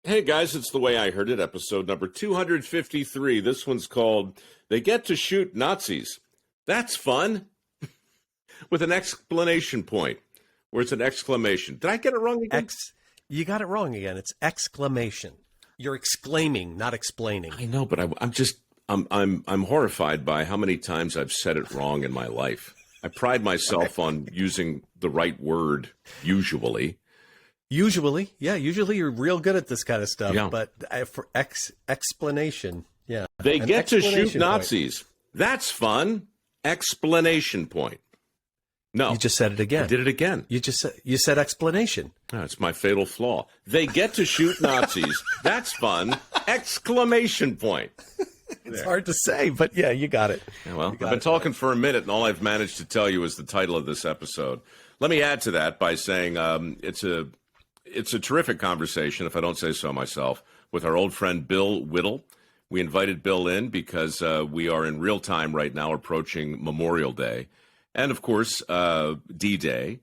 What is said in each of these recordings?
Hey guys, it's The Way I Heard It, episode number 253. This one's called They Get to Shoot Nazis. That's fun. With an exclamation point, where it's an exclamation. Did I get it wrong again? You got it wrong again. It's exclamation. You're exclaiming, not explaining. I know, but I'm horrified by how many times I've said it wrong in my life. I pride myself on using the right word, usually. Usually you're real good at this kind of stuff. Yeah. But for explanation, yeah. They An get to shoot explanation point. Nazis. That's fun. Explanation point. No. You just said it again. I did it again. You said explanation. Oh, it's my fatal flaw. They get to shoot Nazis. That's fun. Exclamation point. It's hard to say, but yeah, you got it. Yeah, well, I've been talking for a minute, and all I've managed to tell you is the title of this episode. Let me add to that by saying it's a terrific conversation, if I don't say so myself, with our old friend Bill Whittle. We invited Bill in because we are in real time right now approaching Memorial Day and, of course, D-Day.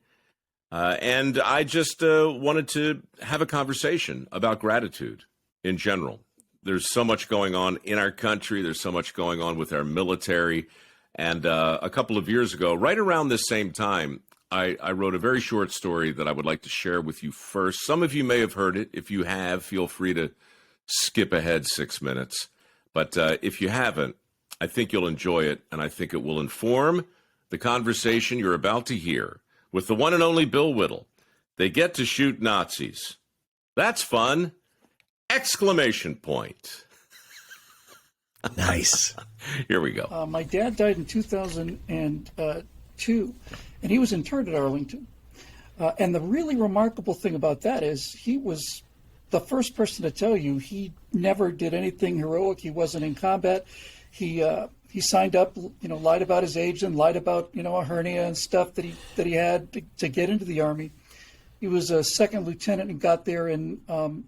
And I just wanted to have a conversation about gratitude in general. There's so much going on in our country. There's so much going on with our military. And a couple of years ago, right around this same time, I wrote a very short story that I would like to share with you first. Some of you may have heard it. If you have, feel free to skip ahead 6 minutes. But if you haven't, I think you'll enjoy it, and I think it will inform the conversation you're about to hear with the one and only Bill Whittle. They get to shoot Nazis. That's fun. Exclamation point. Nice. Here we go. My dad died in 2002, and he was interred at Arlington. And the really remarkable thing about that is he was the first person to tell you he never did anything heroic. He wasn't in combat. He signed up, lied about his age and lied about, a hernia and stuff that he had to get into the Army. He was a second lieutenant and got there in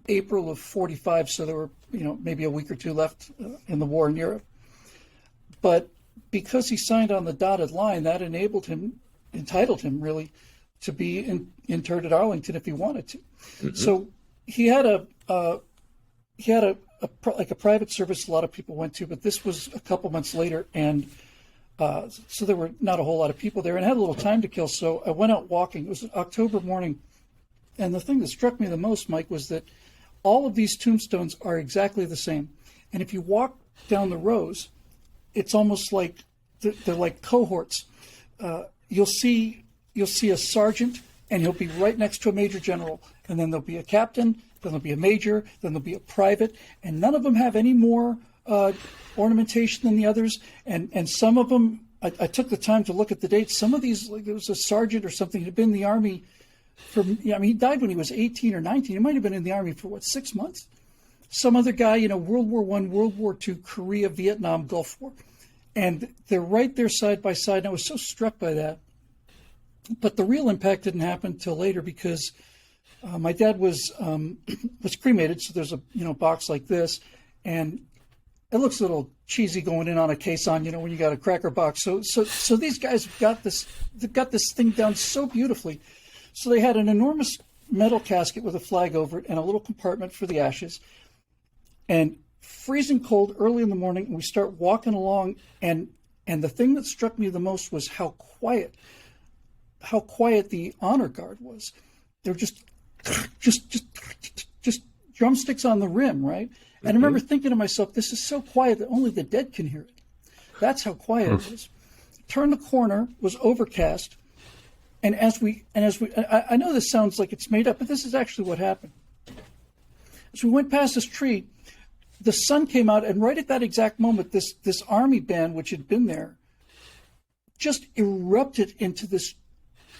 April of 45, so there were, maybe a week or two left in the war in Europe. But because he signed on the dotted line, that entitled him really to be interred at Arlington if he wanted to. Mm-hmm. So he had a private service a lot of people went to, but this was a couple months later, and so there were not a whole lot of people there, and I had a little time to kill. So I went out walking. It was an October morning. And the thing that struck me the most, Mike, was that all of these tombstones are exactly the same. And if you walk down the rows, it's almost like they're like cohorts. You'll see a sergeant, and he'll be right next to a major general. And then there'll be a captain, then there'll be a major, then there'll be a private. And none of them have any more ornamentation than the others. And some of them, I took the time to look at the dates. Some of these, like there was a sergeant or something who had been in the Army he died when he was 18 or 19. He might have been in the Army for, 6 months? Some other guy, World War I, World War II, Korea, Vietnam, Gulf War. And they're right there side by side. And I was so struck by that. But the real impact didn't happen until later because my dad was cremated. So there's a, box like this. And it looks a little cheesy going in on a caisson, when you got a cracker box. So these guys got this thing down so beautifully. So they had an enormous metal casket with a flag over it and a little compartment for the ashes. And freezing cold early in the morning, and we start walking along, and the thing that struck me the most was how quiet the honor guard was. They're just drumsticks on the rim, right? And I remember thinking to myself, this is so quiet that only the dead can hear it. That's how quiet it was. Turn the corner, was overcast. And as we, I know this sounds like it's made up, but this is actually what happened. As we went past this tree, the sun came out, and right at that exact moment, this Army band, which had been there, just erupted into this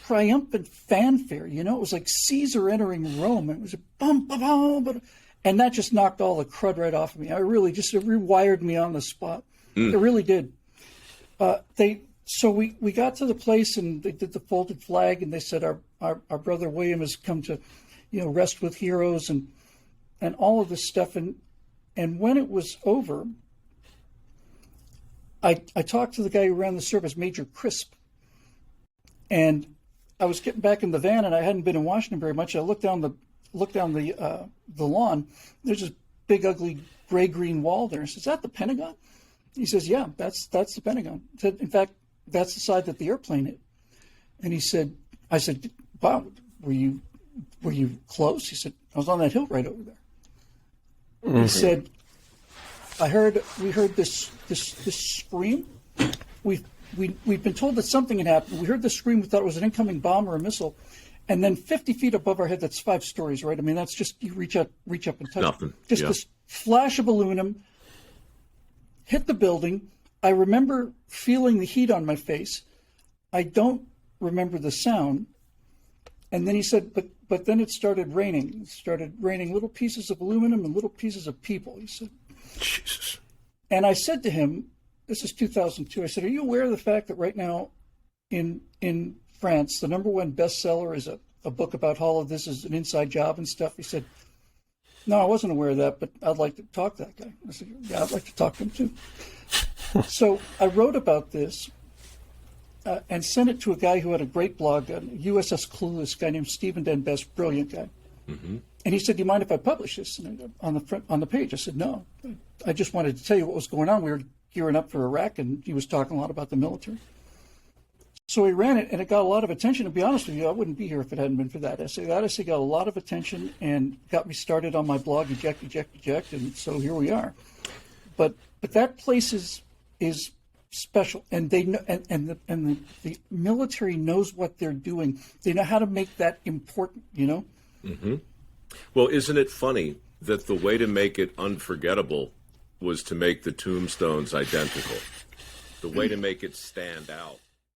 triumphant fanfare. It was like Caesar entering Rome. It was a bum, bum, bum, bum, and that just knocked all the crud right off of me. It rewired me on the spot. It really did. So we got to the place, and they did the folded flag, and they said our brother William has come to, rest with heroes and all of this stuff. And when it was over, I talked to the guy who ran the service, Major Crisp, and I was getting back in the van, and I hadn't been in Washington very much. I looked down look down the lawn. There's this big, ugly, gray-green wall there. I said, is that the Pentagon? He says, yeah, that's the Pentagon. He said, in fact, that's the side that the airplane hit. And he said, I said, wow, were you close? He said, I was on that hill right over there. Mm-hmm. He said, we heard this scream. We've been told that something had happened. We heard the scream. We thought it was an incoming bomb or a missile. And then 50 feet above our head, that's 5 stories, right? I mean, that's just, you reach up and touch. Nothing. Just this flash of aluminum hit the building. I remember feeling the heat on my face. I don't remember the sound. And then he said, but then it started raining. It started raining little pieces of aluminum and little pieces of people, he said. Jesus. And I said to him, this is 2002, I said, are you aware of the fact that right now in France, the #1 bestseller is a book about all of this is an inside job and stuff? He said, no, I wasn't aware of that, but I'd like to talk to that guy. I said, yeah, I'd like to talk to him too. So I wrote about this and sent it to a guy who had a great blog, a USS Clueless guy named Stephen Den Best, brilliant guy. Mm-hmm. And he said, do you mind if I publish this on the page? I said, no. I just wanted to tell you what was going on. We were gearing up for Iraq, and he was talking a lot about the military. So he ran it, and it got a lot of attention. To be honest with you, I wouldn't be here if it hadn't been for that essay. That essay got a lot of attention and got me started on my blog, Eject, and so here we are. But that place is special, and they know, and the military knows what they're doing. They know how to make that important, you know? Mm-hmm. Well, isn't it funny that the way to make it unforgettable was to make the tombstones identical? The way to make it stand out